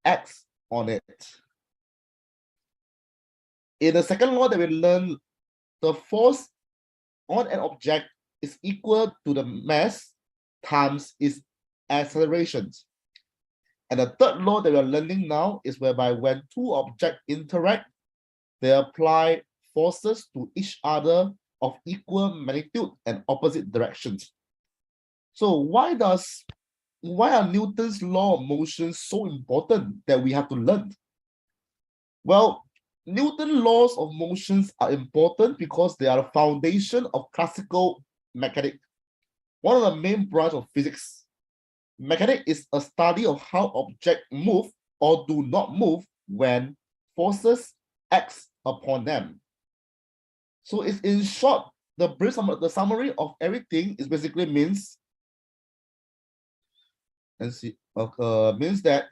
acts on it. In the second law that we learned, the force on an object is equal to the mass times its acceleration. And the third law that we are learning now is whereby when two objects interact, they apply forces to each other of equal magnitude and opposite directions. So why are Newton's law of motion so important that we have to learn? Well, Newton's laws of motions are important because they are the foundation of classical mechanics, one of the main branches of physics. Mechanics is a study of how objects move or do not move when forces act upon them. So it's in short, the summary of everything is basically means that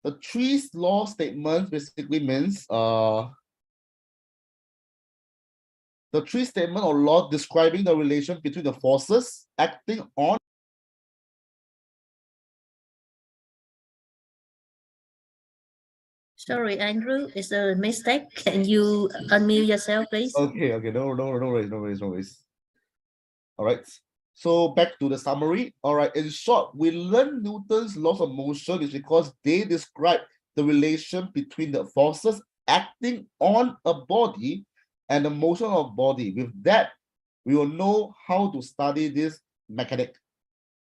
the three law statements basically means the three statement or law describing the relation between the forces acting on. Sorry, Andrew, it's a mistake. Can you unmute yourself, please? Okay, no worries. All right. So back to the summary. All right. In short, we learn Newton's laws of motion is because they describe the relation between the forces acting on a body and the motion of body. With that, we will know how to study this mechanic.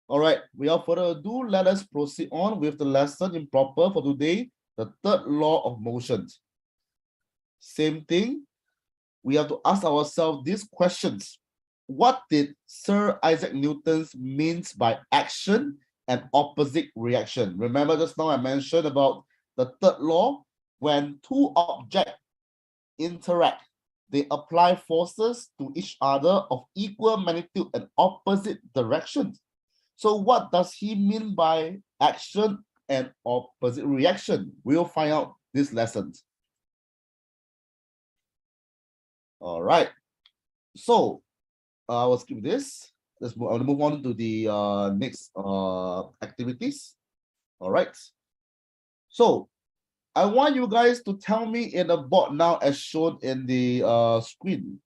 All right. Without further ado, let us proceed on with the lesson improper for today, the third law of motion. Same thing. We have to ask ourselves these questions. What did Sir Isaac Newton means by action and opposite reaction? Remember just now I mentioned about the third law. When two objects interact, they apply forces to each other of equal magnitude and opposite directions. So what does he mean by action and opposite reaction? We'll find out this lesson. All right. So we'll skip this. I'll move on to the next activities. All right. So I want you guys to tell me in the board now as shown in the screen.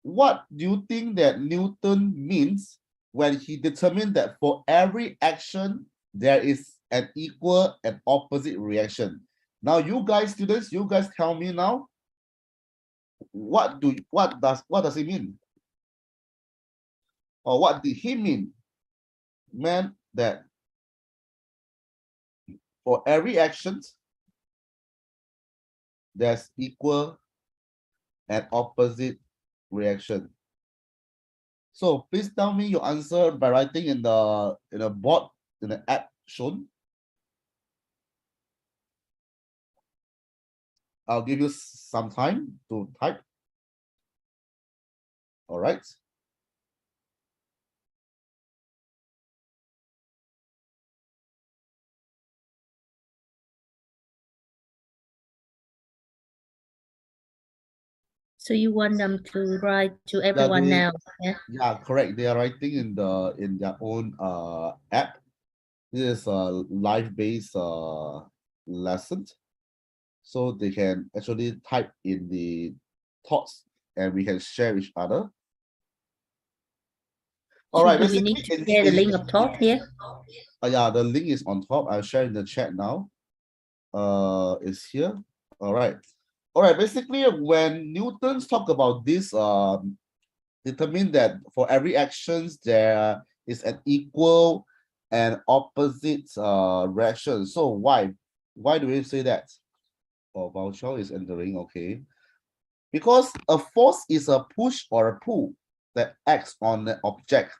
What do you think that Newton means when he determined that for every action there is an equal and opposite reaction? Now you guys, students, you guys tell me now. What does he mean? Or what did he mean? Meant that for every action, there's equal and opposite reaction. So please tell me your answer by writing in the board in the app shown. I'll give you some time to type. All right. So you want them to write to everyone now? Yeah, correct. They are writing in their own app. This is a live-based lesson. So they can actually type in the thoughts and we can share each other. All right. Do we need to share the link up top here? Yeah, the link is on top. I'll share in the chat now. It's here. All right. All right. Basically, when Newton's talk about this, determine that for every actions there is an equal and opposite reaction. So why do we say that? Oh, Voucher is entering. Okay, because a force is a push or a pull that acts on the object.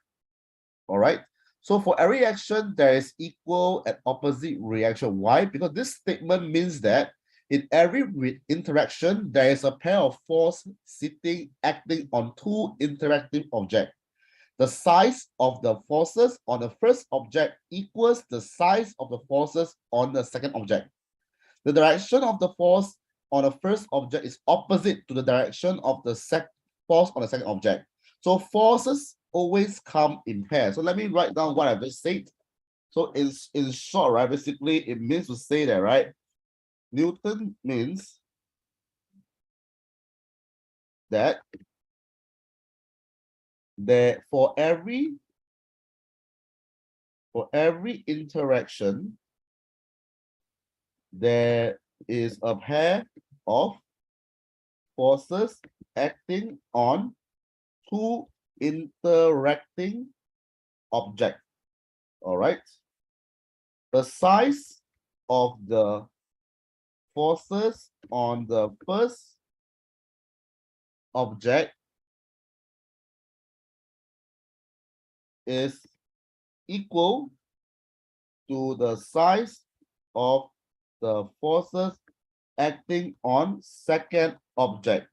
All right. So for every action, there is equal and opposite reaction. Why? Because this statement means that in every interaction, there is a pair of force acting on two interactive objects. The size of the forces on the first object equals the size of the forces on the second object. The direction of the force on the first object is opposite to the direction of the force on the second object. So forces always come in pairs. So let me write down what I just said. So in short, right, basically it means to say that, right, Newton means that for every interaction, there is a pair of forces acting on two interacting objects. All right. The size of the forces on the first object is equal to the size of the forces acting on second object.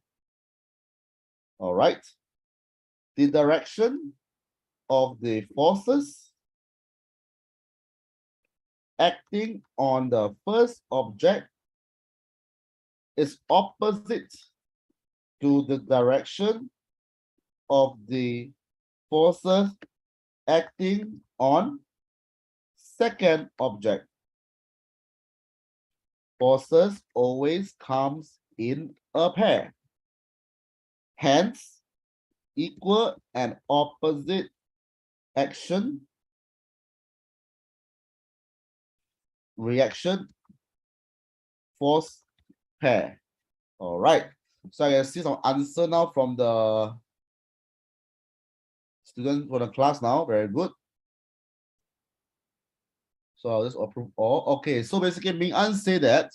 All right. The direction of the forces acting on the first object is opposite to the direction of the forces acting on second object. Forces always comes in a pair. Hence, equal and opposite action, reaction, force pair. All right. So I can see some answer now from the students for the class now. Very good. So I'll just approve all. Okay, so basically Ming An say that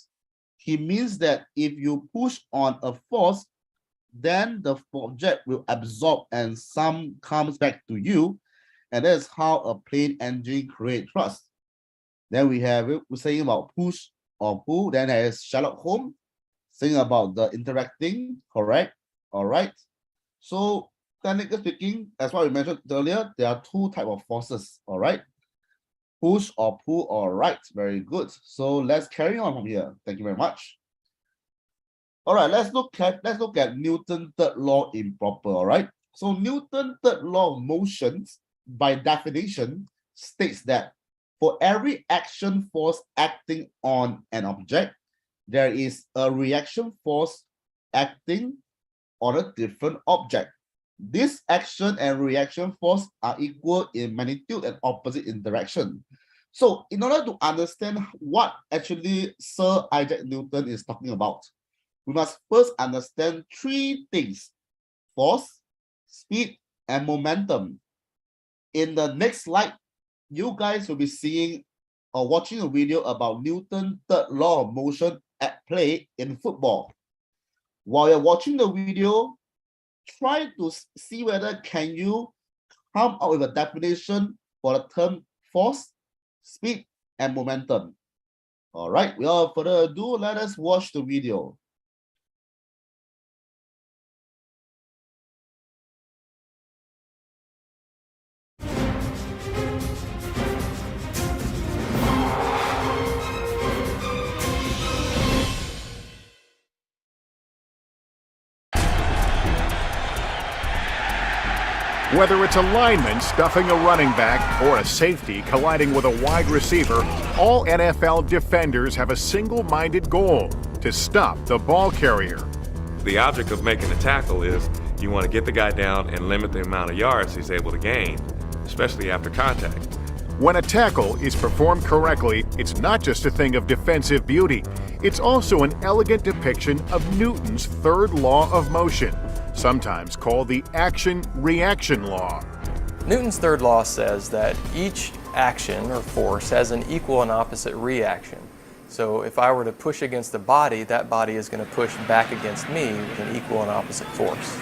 he means that if you push on a force, then the object will absorb and some comes back to you. And that's how a plane engine creates thrust. Then we have it, we're saying about push or pull. Then there's Sherlock Holmes saying about the interacting, correct? All right. So technically speaking, as what we mentioned earlier, there are two types of forces, all right? Push or pull, all right, very good. So let's carry on from here. Thank you very much. All right, let's look at Newton's third law in proper, all right? So Newton's third law of motion, by definition, states that for every action force acting on an object, there is a reaction force acting on a different object. This action and reaction force are equal in magnitude and opposite interaction. So in order to understand what actually Sir Isaac Newton is talking about, we must first understand three things: force, speed, and momentum. In the next slide, you guys will be seeing or watching a video about Newton's third law of motion at play in football. While you're watching the video, try to see whether can you come up with a definition for the term force, speed, and momentum. All right, without further ado, let us watch the video. Whether it's a lineman stuffing a running back or a safety colliding with a wide receiver, all NFL defenders have a single-minded goal: to stop the ball carrier. The object of making a tackle is you want to get the guy down and limit the amount of yards he's able to gain, especially after contact. When a tackle is performed correctly, it's not just a thing of defensive beauty. It's also an elegant depiction of Newton's third law of motion, sometimes called the action-reaction law. Newton's third law says that each action or force has an equal and opposite reaction. So if I were to push against a body, that body is going to push back against me with an equal and opposite force.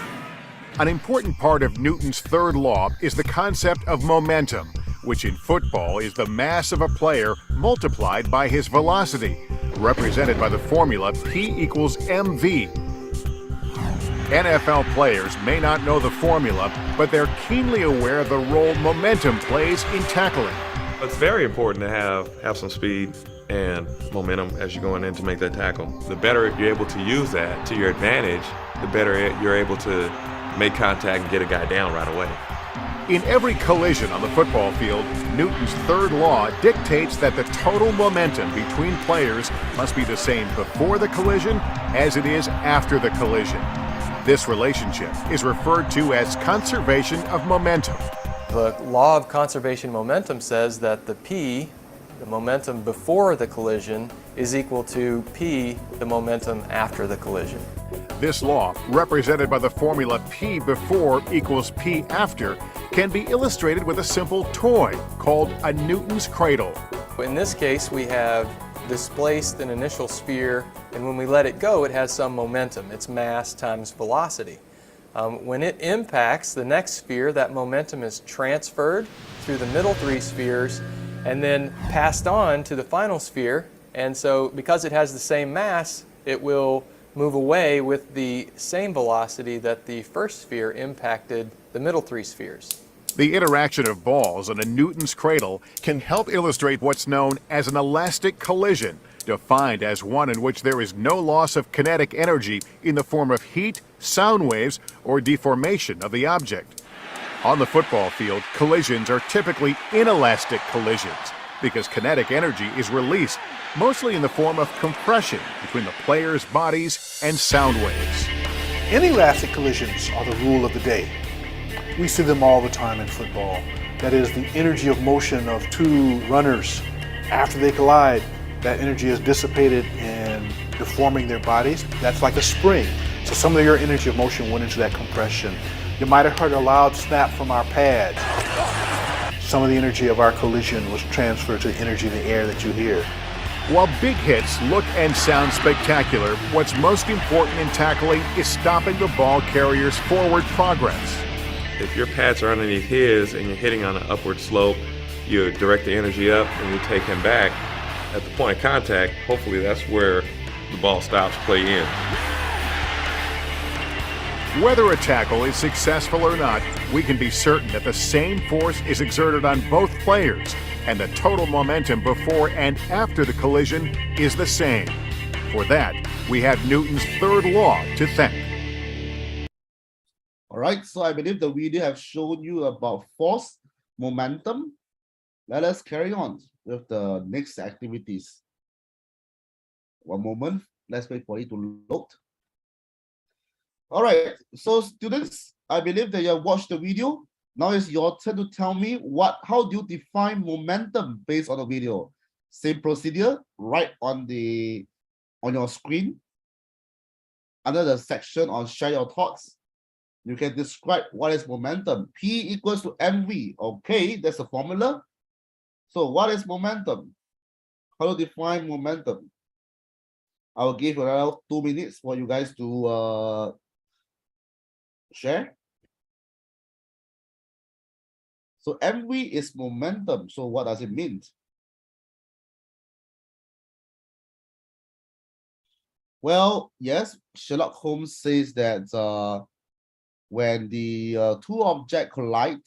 An important part of Newton's third law is the concept of momentum, which in football is the mass of a player multiplied by his velocity, represented by the formula P equals mv. NFL players may not know the formula, but they're keenly aware of the role momentum plays in tackling. It's very important to have some speed and momentum as you're going in to make that tackle. The better you're able to use that to your advantage, the better you're able to make contact and get a guy down right away. In every collision on the football field, Newton's third law dictates that the total momentum between players must be the same before the collision as it is after the collision. This relationship is referred to as conservation of momentum. The law of conservation momentum says that the P, the momentum before the collision, is equal to P, the momentum after the collision. This law, represented by the formula P before equals P after, can be illustrated with a simple toy called a Newton's cradle. In this case, we have displaced an initial sphere, and when we let it go, it has some momentum. It's mass times velocity. When it impacts the next sphere, that momentum is transferred through the middle three spheres and then passed on to the final sphere. And so because it has the same mass, it will move away with the same velocity that the first sphere impacted the middle three spheres. The interaction of balls on a Newton's cradle can help illustrate what's known as an elastic collision, defined as one in which there is no loss of kinetic energy in the form of heat, sound waves, or deformation of the object. On the football field, collisions are typically inelastic collisions because kinetic energy is released, mostly in the form of compression between the players' bodies and sound waves. Inelastic collisions are the rule of the day. We see them all the time in football. That is, the energy of motion of two runners. After they collide, that energy is dissipated in deforming their bodies. That's like a spring. So some of your energy of motion went into that compression. You might have heard a loud snap from our pad. Some of the energy of our collision was transferred to the energy in the air that you hear. While big hits look and sound spectacular, what's most important in tackling is stopping the ball carrier's forward progress. If your pads are underneath his and you're hitting on an upward slope, you direct the energy up and you take him back. At the point of contact, hopefully that's where the ball stops play in. Whether a tackle is successful or not, we can be certain that the same force is exerted on both players, and the total momentum before and after the collision is the same. For that, we have Newton's third law to thank. All right, so I believe the video have shown you about force, momentum. Let us carry on with the next activities. One moment, let's wait for it to load. All right, so students, I believe that you have watched the video. Now it's your turn to tell me how do you define momentum based on the video? Same procedure, right on your screen. Under the section on share your thoughts, you can describe what is momentum. P equals to mv. Okay, that's a formula. So what is momentum? How to define momentum? I'll give around 2 minutes for you guys to share. So mv is momentum. So what does it mean? Well, yes, Sherlock Holmes says that when the two objects collide,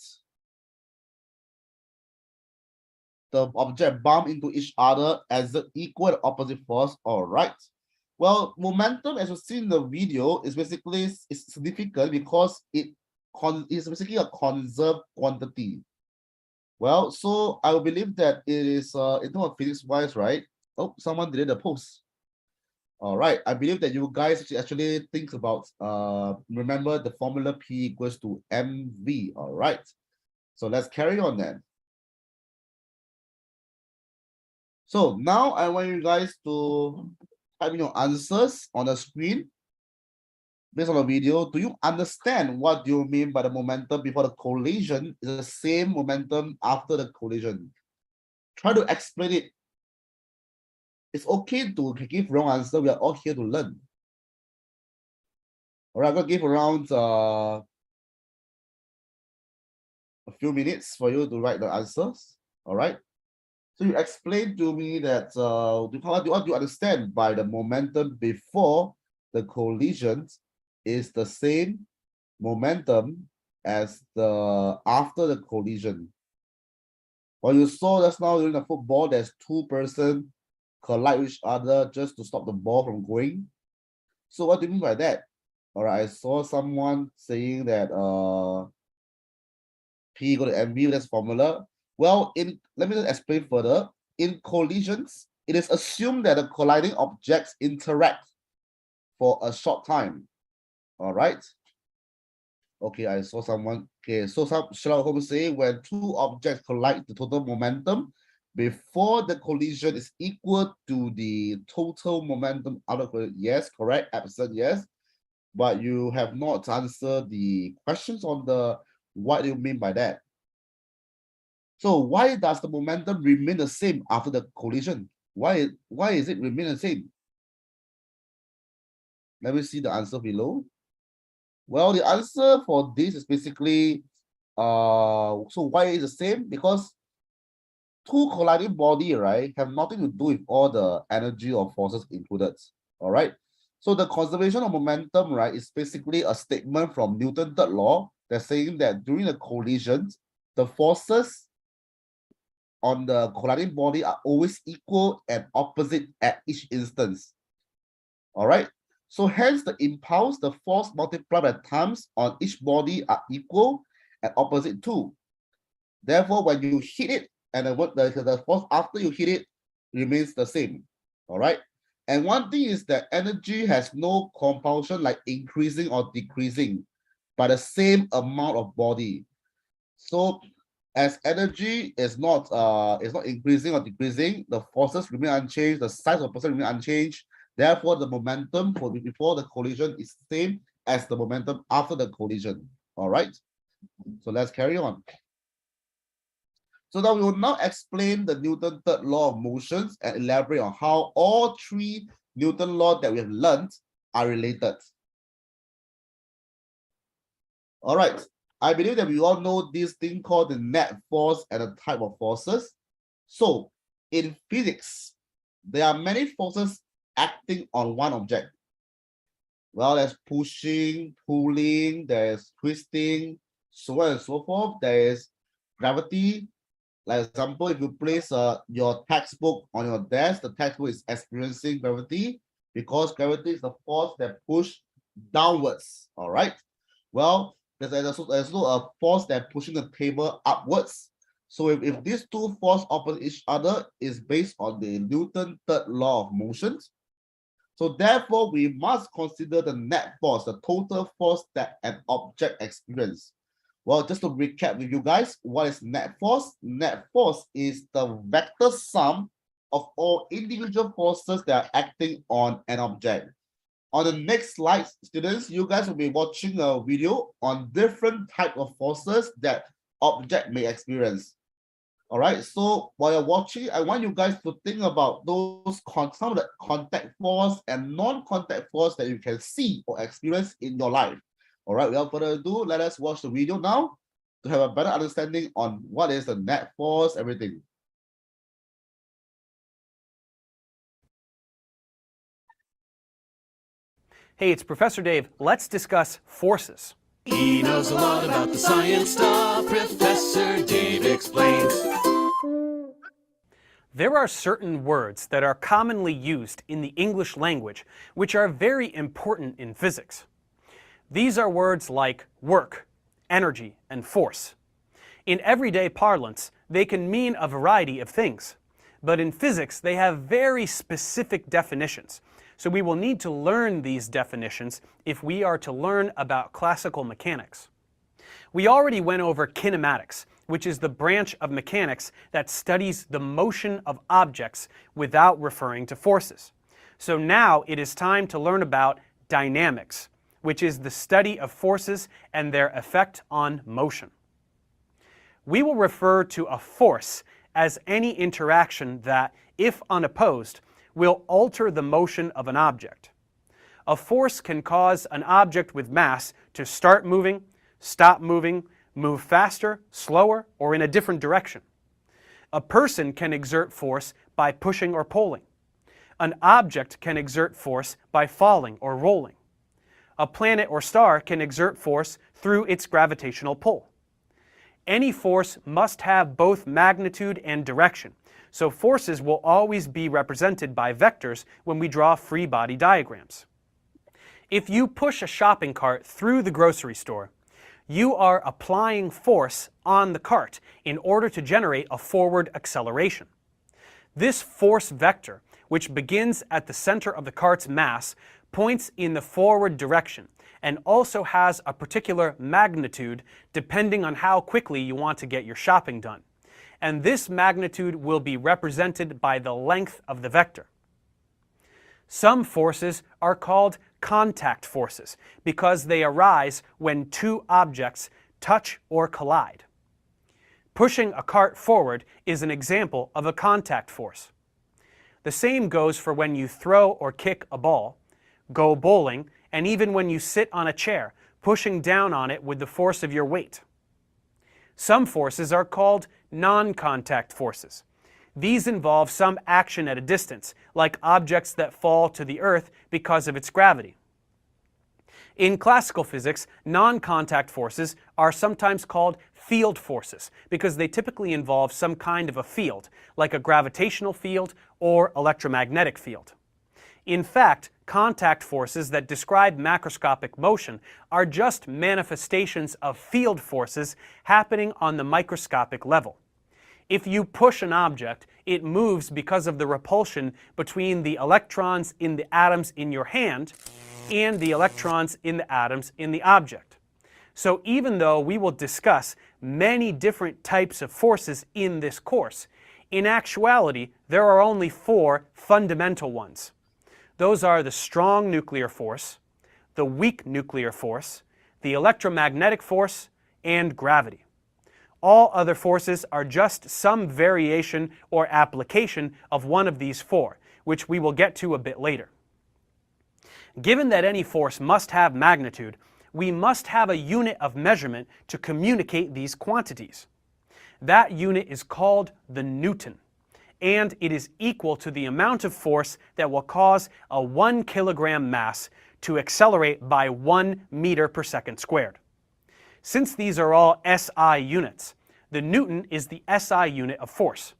the object bump into each other as the equal and opposite force. All right. Well, momentum, as you see in the video, is basically significant because it is basically a conserved quantity. Well, so I believe that it is in terms of physics-wise, right? Oh, someone did a post. All right, I believe that you guys actually think about remember the formula P equals to mv. All right, so let's carry on then. So now I want you guys to type in your answers on the screen based on the video. Do you understand what you mean by the momentum before the collision is the same momentum after the collision? Try to explain it. It's okay to give wrong answer. We are all here to learn. All right, I'm gonna give around a few minutes for you to write the answers. All right. So you explain to me that what do you understand by the momentum before the collision is the same momentum as the after the collision. What you saw just now during the football, there's two persons collide with each other just to stop the ball from going. So what do you mean by that? All right, I saw someone saying that P equal to mv, that's formula. Well, let me just explain further. In collisions, it is assumed that the colliding objects interact for a short time. All right. Okay, I saw someone. Okay, so Sherlock Holmes say when two objects collide, the total momentum before the collision is equal to the total momentum out of it. Yes, correct. Absolute yes. But you have not answered the questions on the what do you mean by that. So why does the momentum remain the same after the collision? Why is it remain the same? Let me see the answer below. Well, the answer for this is basically so why is the same? Because two colliding body, right, have nothing to do with all the energy or forces included. All right. So the conservation of momentum, right, is basically a statement from Newton's third law that's saying that during the collisions, the forces on the colliding body are always equal and opposite at each instance. All right. So hence the impulse, the force multiplied by times on each body are equal and opposite too. Therefore, when you hit it, and the force after you hit it remains the same. All right. And one thing is that energy has no compulsion like increasing or decreasing by the same amount of body. So as energy is not increasing or decreasing, the forces remain unchanged, the size of person remain unchanged. Therefore, the momentum before the collision is the same as the momentum after the collision. All right. So let's carry on. So now we will now explain the Newton's third law of motions and elaborate on how all three Newton laws that we have learned are related. All right. I believe that we all know this thing called the net force and the type of forces. So in physics, there are many forces acting on one object. Well, there's pushing, pulling, there's twisting, so on and so forth. There is gravity. Like example, if you place your textbook on your desk, the textbook is experiencing gravity because gravity is the force that pushes downwards. All right. Well, there's also a force that pushing the table upwards. So if these two forces opposite each other is based on the Newton's third law of motion. So therefore, we must consider the net force, the total force that an object experiences. Well, just to recap with you guys, what is net force? Net force is the vector sum of all individual forces that are acting on an object. On the next slide, students, you guys will be watching a video on different types of forces that object may experience. All right, so while you're watching, I want you guys to think about some of the contact force and non-contact force that you can see or experience in your life. All right, without further ado, let us watch the video now to have a better understanding on what is the net force, everything. Hey, it's Professor Dave. Let's discuss forces. He knows a lot about the science stuff. Professor Dave explains. There are certain words that are commonly used in the English language which are very important in physics. These are words like work, energy, and force. In everyday parlance, they can mean a variety of things, but in physics they have very specific definitions. So we will need to learn these definitions if we are to learn about classical mechanics. We already went over kinematics, which is the branch of mechanics that studies the motion of objects without referring to forces. So now it is time to learn about dynamics, which is the study of forces and their effect on motion. We will refer to a force as any interaction that, if unopposed, will alter the motion of an object. A force can cause an object with mass to start moving, stop moving, move faster, slower, or in a different direction. A person can exert force by pushing or pulling. An object can exert force by falling or rolling. A planet or star can exert force through its gravitational pull. Any force must have both magnitude and direction, so forces will always be represented by vectors when we draw free body diagrams. If you push a shopping cart through the grocery store, You are applying force on the cart in order to generate a forward acceleration. This force vector, which begins at the center of the cart's mass, points in the forward direction and also has a particular magnitude depending on how quickly you want to get your shopping done. And this magnitude will be represented by the length of the vector. Some forces are called contact forces because they arise when two objects touch or collide. Pushing a cart forward is an example of a contact force. The same goes for when you throw or kick a ball, go bowling, and even when you sit on a chair, pushing down on it with the force of your weight. Some forces are called non-contact forces. These involve some action at a distance, like objects that fall to the earth because of its gravity. In classical physics, non-contact forces are sometimes called field forces because they typically involve some kind of a field, like a gravitational field or electromagnetic field. In fact, contact forces that describe macroscopic motion are just manifestations of field forces happening on the microscopic level. If you push an object, it moves because of the repulsion between the electrons in the atoms in your hand and the electrons in the atoms in the object. So even though we will discuss many different types of forces in this course, in actuality there are only 4 fundamental ones. Those are the strong nuclear force, the weak nuclear force, the electromagnetic force, and gravity. All other forces are just some variation or application of one of these 4, which we will get to a bit later. Given that any force must have magnitude, we must have a unit of measurement to communicate these quantities. That unit is called the Newton, and it is equal to the amount of force that will cause a 1 kilogram mass to accelerate by 1 meter per second squared. Since these are all SI units, the Newton is the SI unit of force.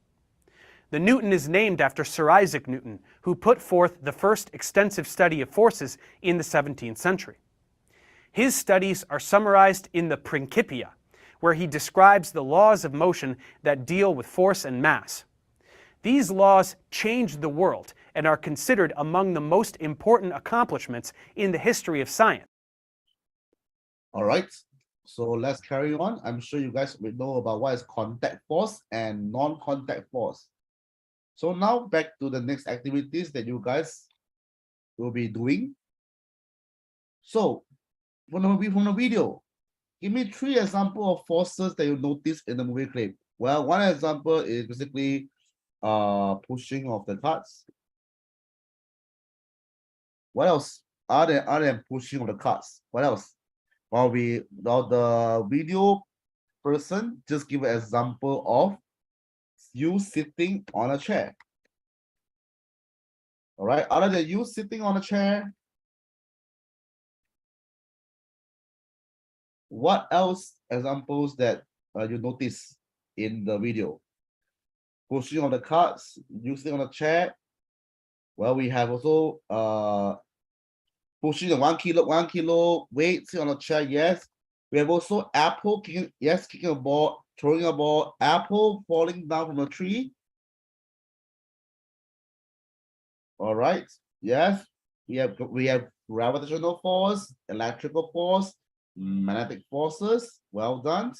The Newton is named after Sir Isaac Newton, who put forth the first extensive study of forces in the 17th century. His studies are summarized in the Principia, where he describes the laws of motion that deal with force and mass. These laws changed the world and are considered among the most important accomplishments in the history of science. All right, so let's carry on. I'm sure you guys will know about what is contact force and non-contact force. So now back to the next activities that you guys will be doing. So from the video, give me 3 examples of forces that you notice in the movie clip. Well, one example is basically pushing of the carts. What else? Other than pushing of the carts, what else? Well, the video person just give an example of you sitting on a chair. All right, other than you sitting on a chair, what else examples that you notice in the video? Pushing on the carts, you sitting on a chair. Well, we have also pushing the 1 kilo weight sitting on a chair. Yes, we have also apple kicking a ball, throwing a ball, apple falling down from a tree. All right. Yes, we have gravitational force, electrical force, magnetic forces. Well done.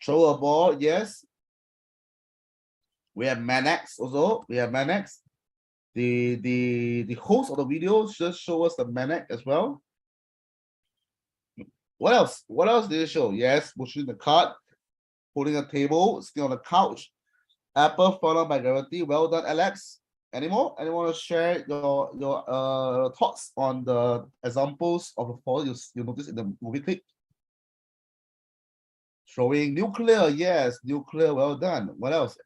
Throw a ball. Yes. We have Manex also. We have Manex. The host of the video just show us the Manex as well. What else? What else did it show? Yes, pushing the cart, holding a table, sitting on the couch. Apple fallen by gravity. Well done, Alex. Any more? Anyone want to share your thoughts on the examples of the fall you notice in the movie clip? Showing nuclear. Yes, nuclear. Well done. What else?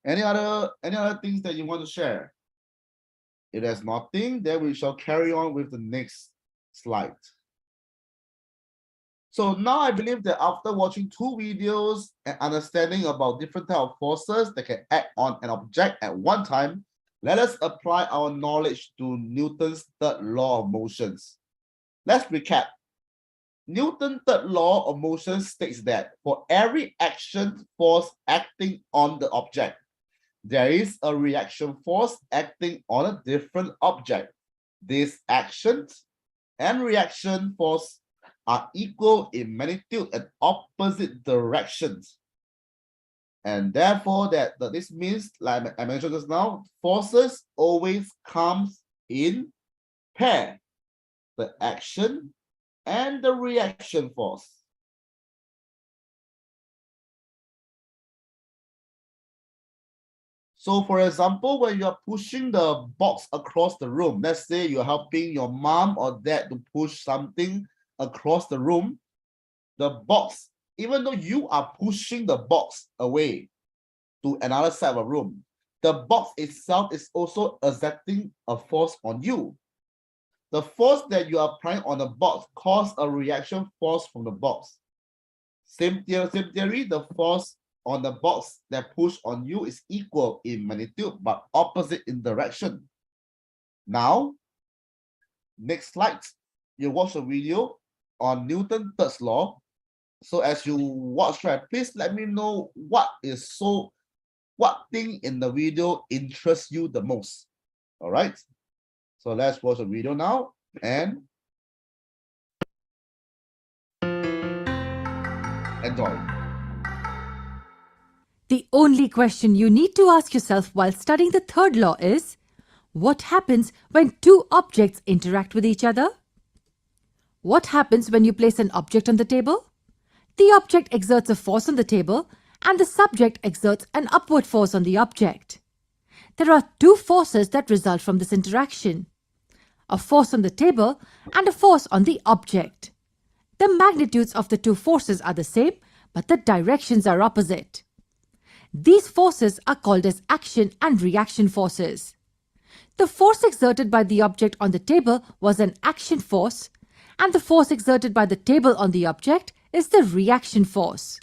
Any other things that you want to share? If there's nothing, then we shall carry on with the next slide. So now I believe that after watching 2 videos and understanding about different types of forces that can act on an object at one time, let us apply our knowledge to Newton's 3rd law of motions. Let's recap. Newton's third law of motion states that for every action force acting on the object, there is a reaction force acting on a different object. These actions and reaction force are equal in magnitude and opposite directions. And therefore, this means, like I mentioned just now, forces always comes in pair. The action and the reaction force. So for example, when you're pushing the box across the room, let's say you're helping your mom or dad to push something across the room, the box, even though you are pushing the box away to another side of a room, the box itself is also exerting a force on you. The force that you are applying on the box causes a reaction force from the box. Same theory, the force on the box that push on you is equal in magnitude but opposite in direction. Now, next slide, you watch a video on Newton's third law. So as you watch, right, please let me know what thing in the video interests you the most. All right. So let's watch the video now and enjoy. The only question you need to ask yourself while studying the third law is, what happens when two objects interact with each other? What happens when you place an object on the table? The object exerts a force on the table and the subject exerts an upward force on the object. There are two forces that result from this interaction: a force on the table and a force on the object. The magnitudes of the two forces are the same, but the directions are opposite. These forces are called as action and reaction forces. The force exerted by the object on the table was an action force, and the force exerted by the table on the object is the reaction force.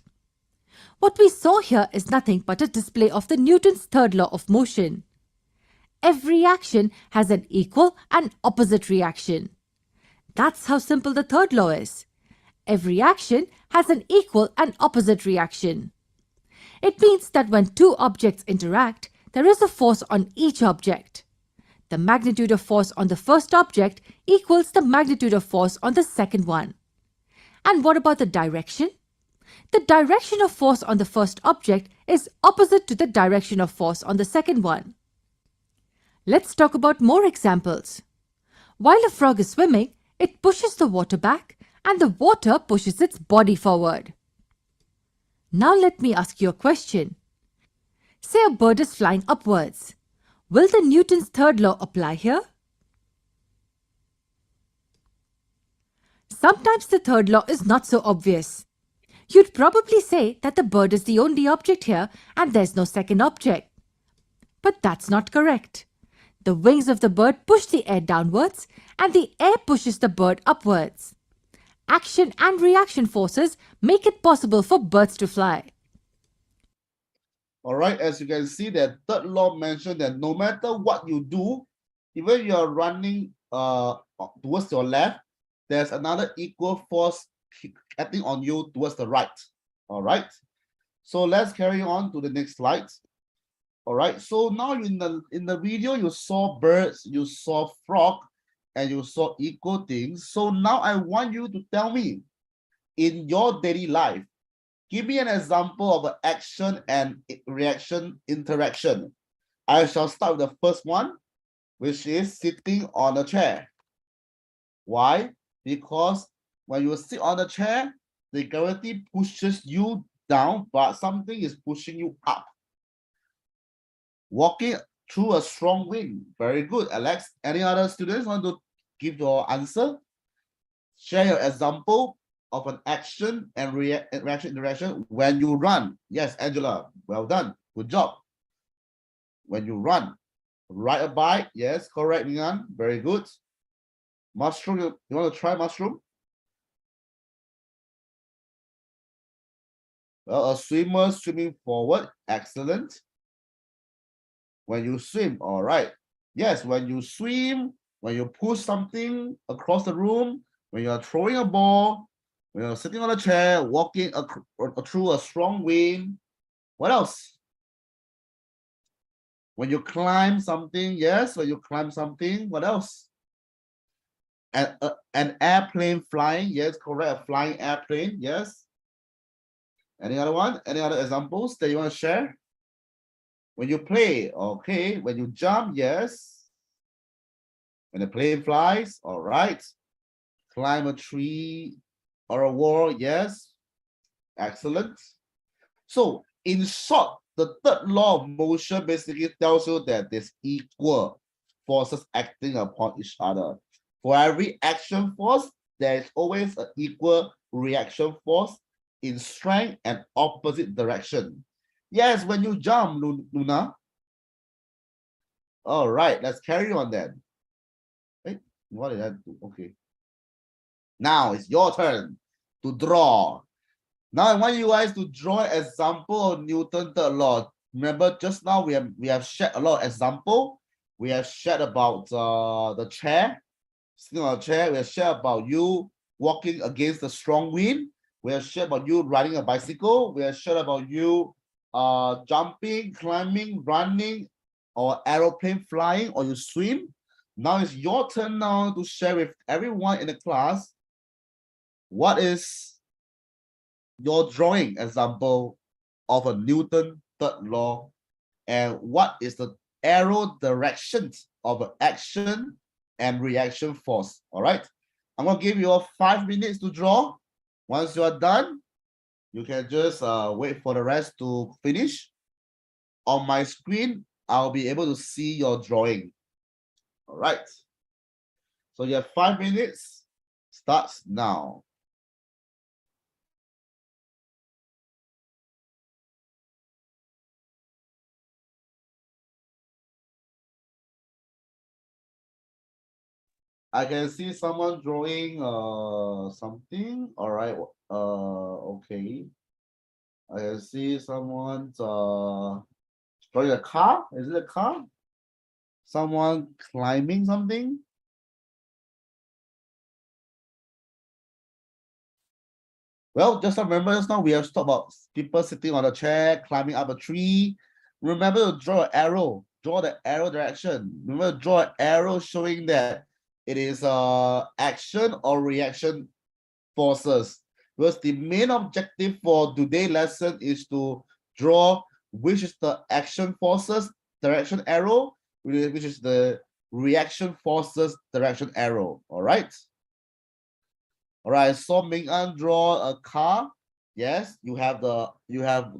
What we saw here is nothing but a display of the Newton's third law of motion. Every action has an equal and opposite reaction. That's how simple the third law is. Every action has an equal and opposite reaction. It means that when two objects interact, there is a force on each object. The magnitude of force on the first object equals the magnitude of force on the second one. And what about the direction? The direction of force on the first object is opposite to the direction of force on the second one. Let's talk about more examples. While a frog is swimming, it pushes the water back and the water pushes its body forward. Now let me ask you a question. Say a bird is flying upwards. Will the Newton's third law apply here? Sometimes the third law is not so obvious. You'd probably say that the bird is the only object here and there's no second object. But that's not correct. The wings of the bird push the air downwards and the air pushes the bird upwards. Action and reaction forces make it possible for birds to fly. All right, as you can see, that third law mentioned that no matter what you do, even you are running towards your left, there's another equal force acting on you towards the right. All right, so let's carry on to the next slide. All right, so now in the video you saw birds, you saw frog, and you saw equal things. So now I want you to tell me, in your daily life, give me an example of an action and reaction interaction. I shall start with the first one, which is sitting on a chair. Why? Because when you sit on the chair, the gravity pushes you down, but something is pushing you up. Walking through a strong wind. Very good, Alex. Any other students want to give your answer? Share your example of an action and reaction interaction when you run. Yes, Angela, well done. Good job. When you run, ride a bike. Yes, correct, Nian. Very good. Mushroom, you want to try mushroom? Well, a swimmer swimming forward. Excellent. When you swim, all right. Yes, when you swim, when you push something across the room, when you are throwing a ball, You know, sitting on a chair, walking through a strong wind. What else? When you climb something, yes, when you climb something, what else? An airplane flying, yes, correct, a flying airplane, yes. Any other one? Any other examples that you want to share? When you play, okay. When you jump, yes. When the plane flies, all right. Climb a tree or a wall, yes. Excellent. So, in short, the third law of motion basically tells you that there's equal forces acting upon each other. For every action force, there is always an equal reaction force in strength and opposite direction. Yes, when you jump, Luna. All right, let's carry on then. Hey, what did I do? Okay. Now it's your turn to draw. Now I want you guys to draw an example of Newton's third law. Remember, just now we have shared a lot of example. We have shared about the chair, sitting on a chair. We have shared about you walking against the strong wind. We have shared about you riding a bicycle. We have shared about you jumping, climbing, running, or aeroplane flying, or you swim. Now it's your turn now to share with everyone in the class what is your drawing example of a Newton third law, and what is the arrow direction of an action and reaction force. All right, I'm gonna give you 5 minutes to draw. Once you are done, you can just wait for the rest to finish. On my screen, I'll be able to see your drawing. All right, so you have 5 minutes, starts now. I can see someone drawing something. All right, okay. I can see someone's drawing a car. Is it a car? Someone climbing something. Well, just remember, just now we have talked about people sitting on a chair, climbing up a tree. Remember to draw an arrow. Draw the arrow direction. Remember to draw an arrow showing that it is action or reaction forces. Because the main objective for today's lesson is to draw which is the action forces direction arrow, which is the reaction forces direction arrow. All right. All right. So Ming An draw a car. Yes, you have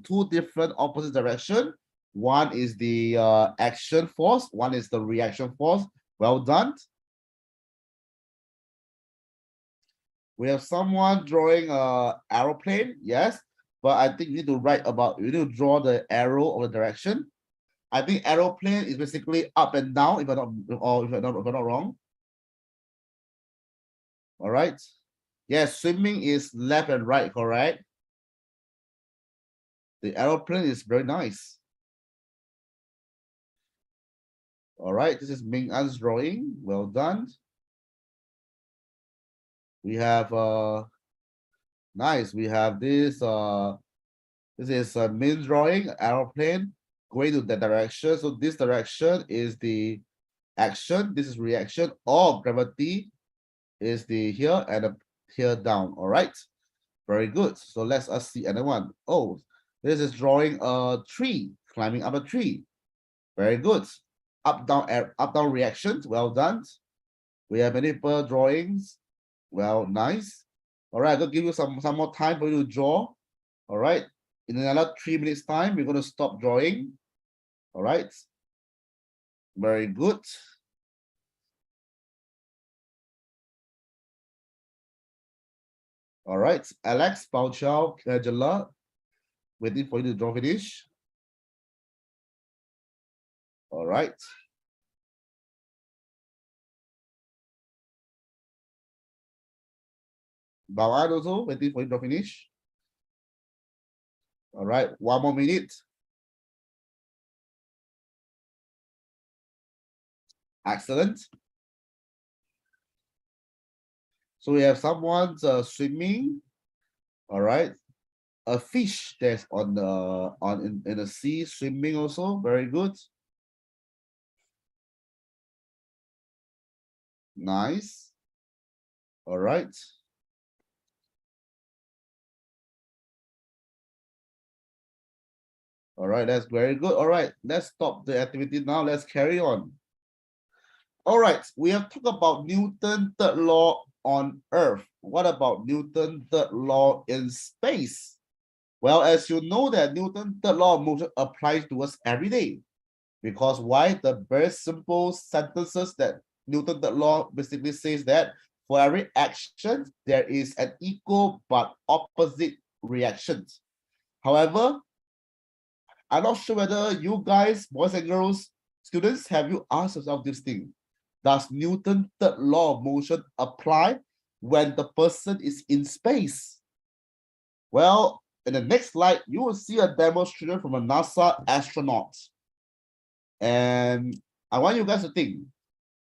two different opposite direction. One is the action force. One is the reaction force. Well done. We have someone drawing a aeroplane, yes, but I think you need to draw the arrow of the direction. I think aeroplane is basically up and down, if I'm not wrong. All right. Yes, swimming is left and right, correct? The aeroplane is very nice. All right, this is Ming An's drawing. Well done. We have nice. We have this this is a Min drawing aeroplane going to that direction. So this direction is the action. This is reaction. All gravity is the here and here down. All right, very good. So let's see another one. Oh, this is drawing a tree, climbing up a tree. Very good. Up down reactions. Well done. We have multiple drawings. Well, nice. All right, I'm gonna give you some more time for you to draw. All right, in another 3 minutes time, we're gonna stop drawing. All right, very good. All right, Alex, Pao Chao, Angela, waiting for you to draw finish. All right. Bawad also waiting for you to finish. All right, 1 more minute. Excellent. So we have someone swimming. All right. A fish that's on the in the sea swimming also. Very good. Nice. All right. All right, that's very good. All right, let's stop the activity now. Let's carry on. All right, we have talked about Newton's third law on Earth. What about Newton's third law in space? Well, as you know that Newton's third law of motion applies to us every day. Because why? The very simple sentences that Newton's third law basically says that for every action, there is an equal but opposite reaction. However, I'm not sure whether you guys, boys and girls, students, have you asked yourself this thing? Does Newton's third law of motion apply when the person is in space? Well, in the next slide, you will see a demonstration from a NASA astronaut. And I want you guys to think,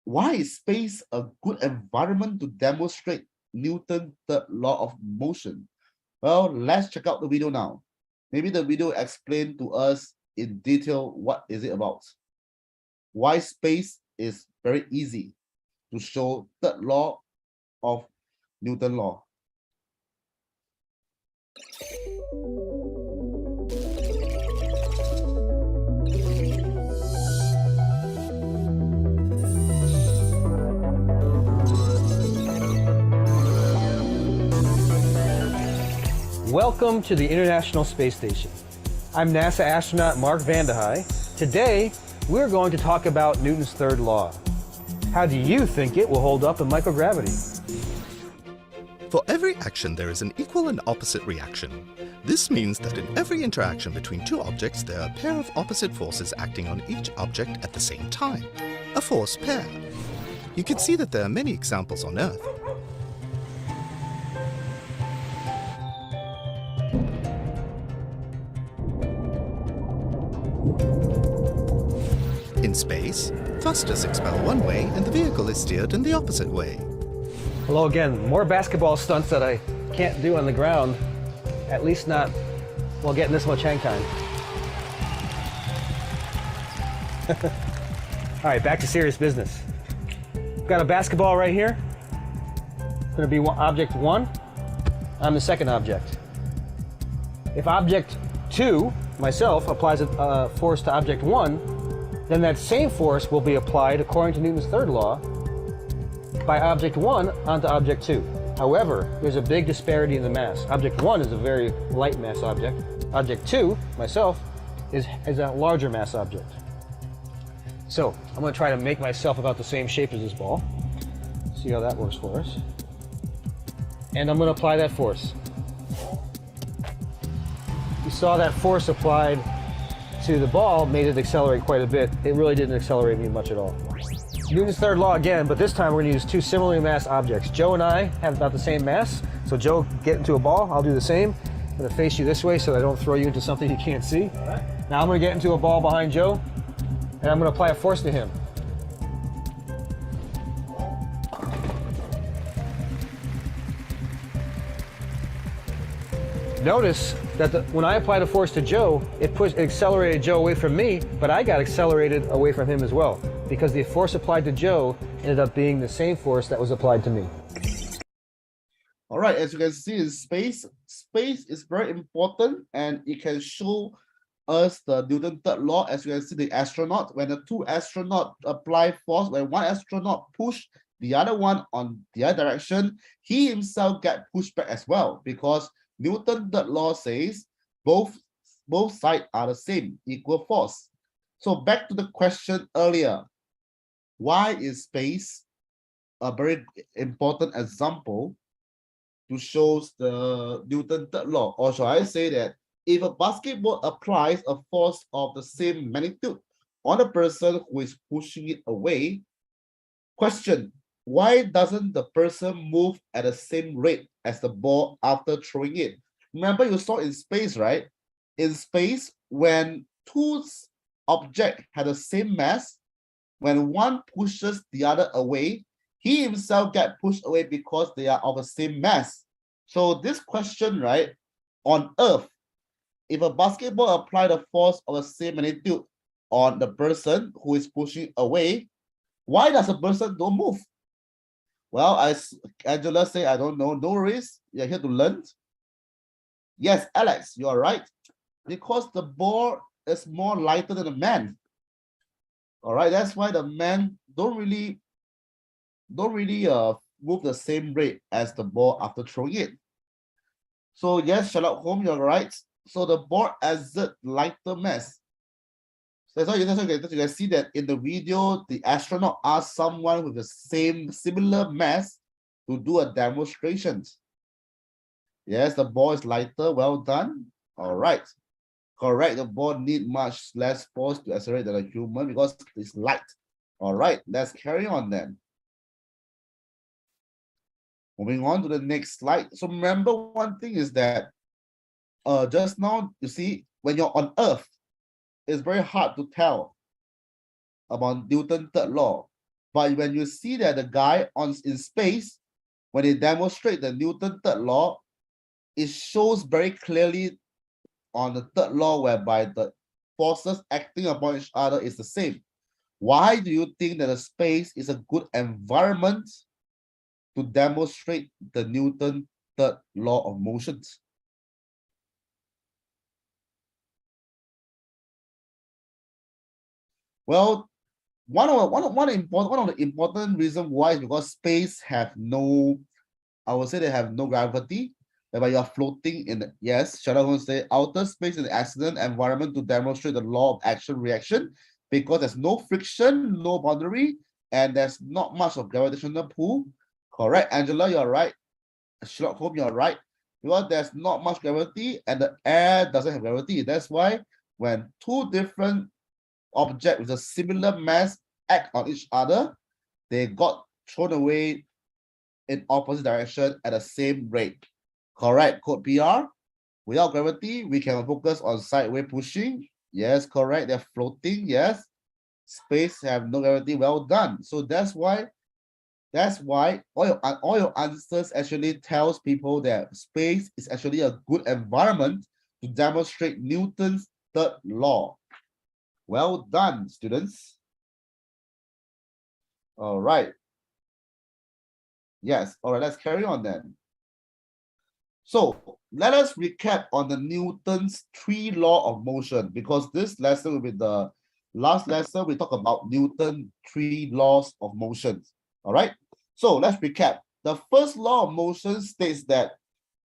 why is space a good environment to demonstrate Newton's third law of motion? Well, let's check out the video now. Maybe the video explain to us in detail what is it about. Why space is very easy to show third law of Newton's law. Welcome to the International Space Station. I'm NASA astronaut Mark Vande Hei. Today, we're going to talk about Newton's third law. How do you think it will hold up in microgravity? For every action, there is an equal and opposite reaction. This means that in every interaction between two objects, there are a pair of opposite forces acting on each object at the same time, a force pair. You can see that there are many examples on Earth. In space, thrusters expel one way and the vehicle is steered in the opposite way. Hello again. More basketball stunts that I can't do on the ground, at least not while getting this much hang time. All right, back to serious business. Got a basketball right here. It's going to be object 1. I'm the second object. If object 2, myself, applies a force to object 1, then that same force will be applied, according to Newton's third law, by object 1 onto object 2. However, there's a big disparity in the mass. Object 1 is a very light mass object. Object 2, myself, is a larger mass object. So, I'm going to try to make myself about the same shape as this ball. See how that works for us. And I'm going to apply that force. You saw that force applied to the ball made it accelerate quite a bit. It really didn't accelerate me much at all. Newton's third law again, but this time we're going to use two similarly massed objects. Joe and I have about the same mass, so Joe, get into a ball. I'll do the same. I'm going to face you this way so I don't throw you into something you can't see. Now I'm going to get into a ball behind Joe, and I'm going to apply a force to him. Notice that when I applied a force to Joe, it accelerated Joe away from me, but I got accelerated away from him as well, because the force applied to Joe ended up being the same force that was applied to me. All right, as you can see in space is very important and it can show us the Newton's third law. As you can see, the astronaut, when the two astronauts apply force, when one astronaut push the other one on the other direction, he himself get pushed back as well, because Newton's third law says both sides are the same, equal force. So back to the question earlier, why is space a very important example to show the Newton's third law? Or shall I say that if a basketball applies a force of the same magnitude on a person who is pushing it away, question, why doesn't the person move at the same rate as the ball after throwing it? Remember, you saw in space, right? In space, when two objects had the same mass, when one pushes the other away, he himself gets pushed away because they are of the same mass. So this question, right, on Earth, if a basketball applied a force of the same magnitude on the person who is pushing away, why does a person don't move? Well, as Angela say, I don't know. No worries. You're here to learn. Yes, Alex, you are right. Because the ball is more lighter than the man. All right, that's why the man don't really move the same rate as the ball after throwing it. So yes, Sherlock Holmes, you're right. So the ball exerts lighter mass. So that's why you can see that in the video, the astronaut asked someone with the similar mass to do a demonstration. Yes, the ball is lighter. Well done. All right. Correct. The ball needs much less force to accelerate than a human because it's light. All right. Let's carry on then. Moving on to the next slide. So remember one thing is that just now, you see, when you're on Earth, it's very hard to tell about Newton's third law. But when you see that the guy in space, when they demonstrate the Newton's third law, it shows very clearly on the third law whereby the forces acting upon each other is the same. Why do you think that the space is a good environment to demonstrate the Newton's third law of motions? Well, one of the important reasons why is because space have no, I would say they have no gravity, whereby you are floating in the, yes, Sherlock Holmes say outer space is an excellent environment to demonstrate the law of action-reaction because there's no friction, no boundary, and there's not much of gravitational pull. Correct, Angela, you're right. Sherlock Holmes, you're right. Because there's not much gravity and the air doesn't have gravity. That's why when two different objects with a similar mass act on each other, they got thrown away in opposite direction at the same rate. Correct, code PR. Without gravity, we can focus on sideways pushing. Yes, correct. They're floating. Yes. Space have no gravity. Well done. So that's why all your answers actually tells people that space is actually a good environment to demonstrate Newton's third law. Well done, students. All right. Yes. All right. Let's carry on then. So let us recap on the Newton's three law of motion, because this lesson will be the last lesson. We talk about Newton's three laws of motion. All right. So let's recap. The first law of motion states that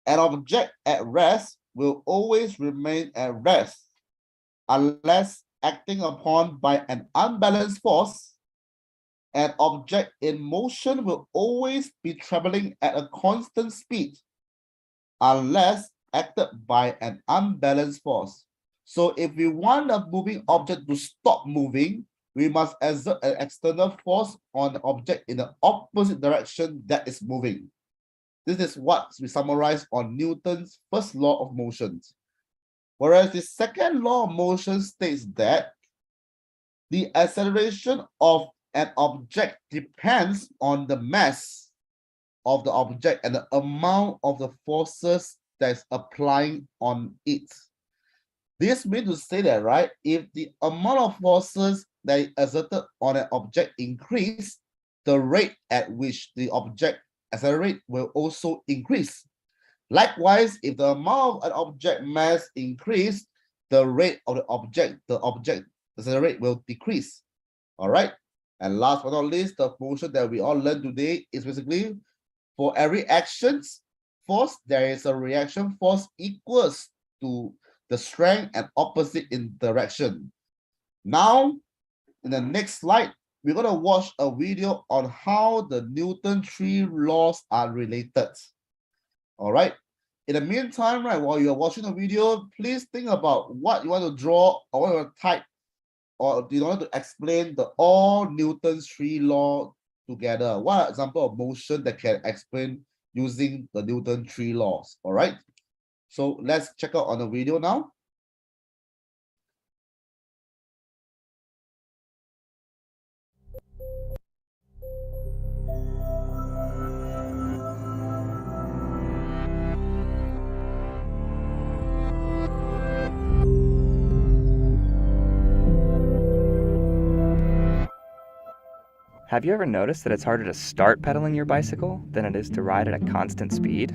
an object at rest will always remain at rest unless acting upon by an unbalanced force. An object in motion will always be traveling at a constant speed unless acted by an unbalanced force. So if we want a moving object to stop moving, we must exert an external force on the object in the opposite direction that is moving. This is what we summarize on Newton's first law of motion. Whereas the second law of motion states that the acceleration of an object depends on the mass of the object and the amount of the forces that's applying on it. This means to say that, right, if the amount of forces that is exerted on an object increase, the rate at which the object accelerates will also increase. Likewise, if the amount of an object mass increase, the rate of the object accelerate will decrease. All right. And last but not least, the motion that we all learned today is basically for every action force, there is a reaction force equals to the strength and opposite in direction. Now, in the next slide, we're going to watch a video on how the Newton three laws are related. All right. In the meantime, right, while you're watching the video, please think about what you want to draw or what you want to type, or do you want to explain the all Newton's three laws together? What example of motion that can explain using the Newton three laws? All right. So let's check out on the video now. Have you ever noticed that it's harder to start pedaling your bicycle than it is to ride at a constant speed?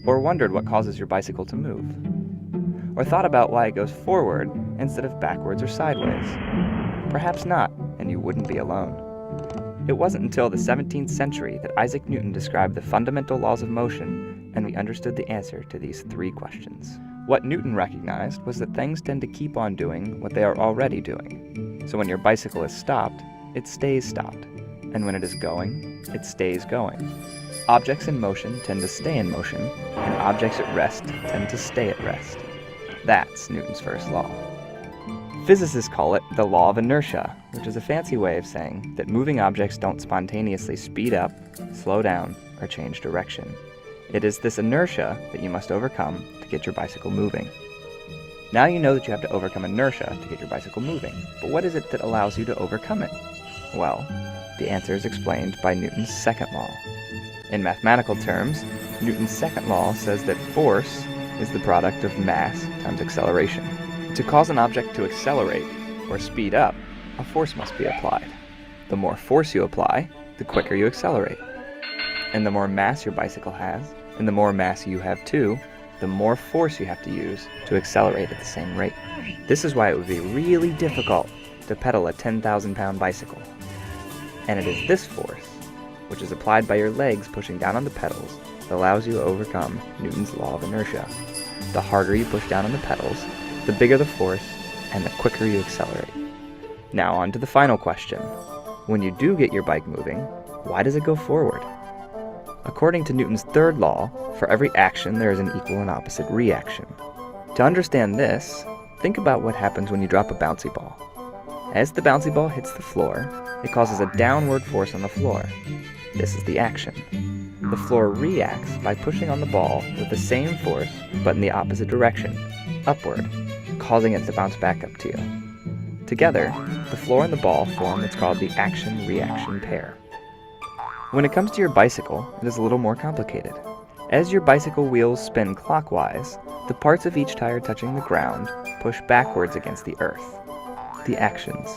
Or wondered what causes your bicycle to move? Or thought about why it goes forward instead of backwards or sideways? Perhaps not, and you wouldn't be alone. It wasn't until the 17th century that Isaac Newton described the fundamental laws of motion, and we understood the answer to these 3 questions. What Newton recognized was that things tend to keep on doing what they are already doing. So when your bicycle is stopped, it stays stopped. And when it is going, it stays going. Objects in motion tend to stay in motion, and objects at rest tend to stay at rest. That's Newton's first law. Physicists call it the law of inertia, which is a fancy way of saying that moving objects don't spontaneously speed up, slow down, or change direction. It is this inertia that you must overcome to get your bicycle moving. Now you know that you have to overcome inertia to get your bicycle moving, but what is it that allows you to overcome it? Well, the answer is explained by Newton's second law. In mathematical terms, Newton's second law says that force is the product of mass times acceleration. To cause an object to accelerate or speed up, a force must be applied. The more force you apply, the quicker you accelerate. And the more mass your bicycle has, and the more mass you have too, the more force you have to use to accelerate at the same rate. This is why it would be really difficult to pedal a 10,000-pound bicycle. And it is this force, which is applied by your legs pushing down on the pedals, that allows you to overcome Newton's law of inertia. The harder you push down on the pedals, the bigger the force, and the quicker you accelerate. Now on to the final question. When you do get your bike moving, why does it go forward? According to Newton's third law, for every action there is an equal and opposite reaction. To understand this, think about what happens when you drop a bouncy ball. As the bouncy ball hits the floor, it causes a downward force on the floor. This is the action. The floor reacts by pushing on the ball with the same force, but in the opposite direction, upward, causing it to bounce back up to you. Together, the floor and the ball form what's called the action-reaction pair. When it comes to your bicycle, it is a little more complicated. As your bicycle wheels spin clockwise, the parts of each tire touching the ground push backwards against the earth. The actions.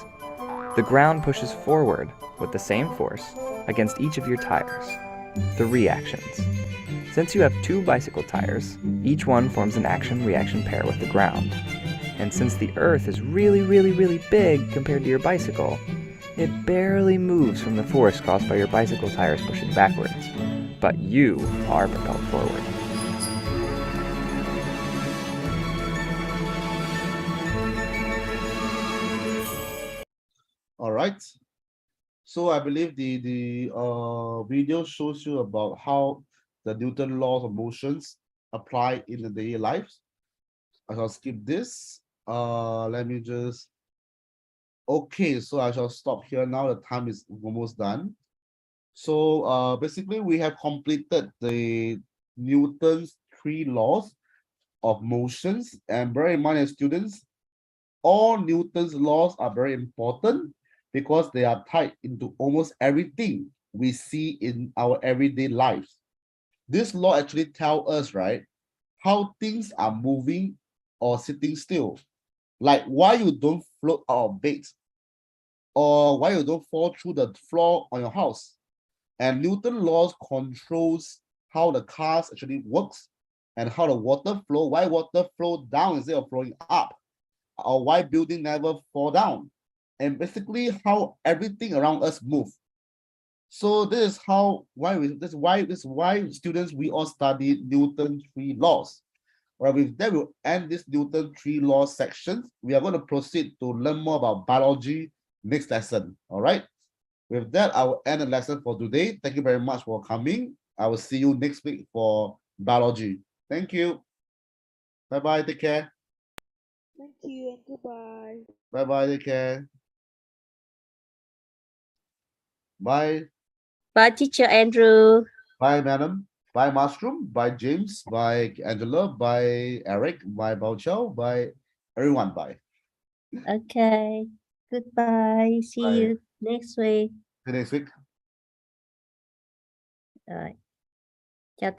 The ground pushes forward with the same force against each of your tires. The reactions. Since you have 2 bicycle tires, each one forms an action-reaction pair with the ground. And since the earth is really, really, really big compared to your bicycle, it barely moves from the force caused by your bicycle tires pushing backwards. But you are propelled forward. All right. So I believe the video shows you about how the Newton laws of motions apply in the daily lives. I shall skip this. Let me just. Okay, so I shall stop here now. The time is almost done. So basically, we have completed the Newton's 3 laws of motions. And bear in mind, as students, all Newton's laws are very important because they are tied into almost everything we see in our everyday lives. This law actually tells us, right, how things are moving or sitting still. Like why you don't float out of bed, or why you don't fall through the floor on your house. And Newton laws controls how the cars actually works and how the water flow, why water flow down instead of flowing up, or why building never fall down, and basically how everything around us move. So this is why students, we all study Newton's 3 laws. Well, with that, we'll end this Newton 3 laws section. We are going to proceed to learn more about biology next lesson. All right. With that, I will end the lesson for today. Thank you very much for coming. I will see you next week for biology. Thank you. Bye-bye. Take care. Thank you and goodbye. Bye-bye. Take care. Bye. Bye, Teacher Andrew. Bye, madam. Bye, Mushroom. Bye, James. Bye, Angela. Bye, Eric. Bye, Bao. Bye, everyone. Bye. Okay. Goodbye. See Bye. you next week. See you next week. All right.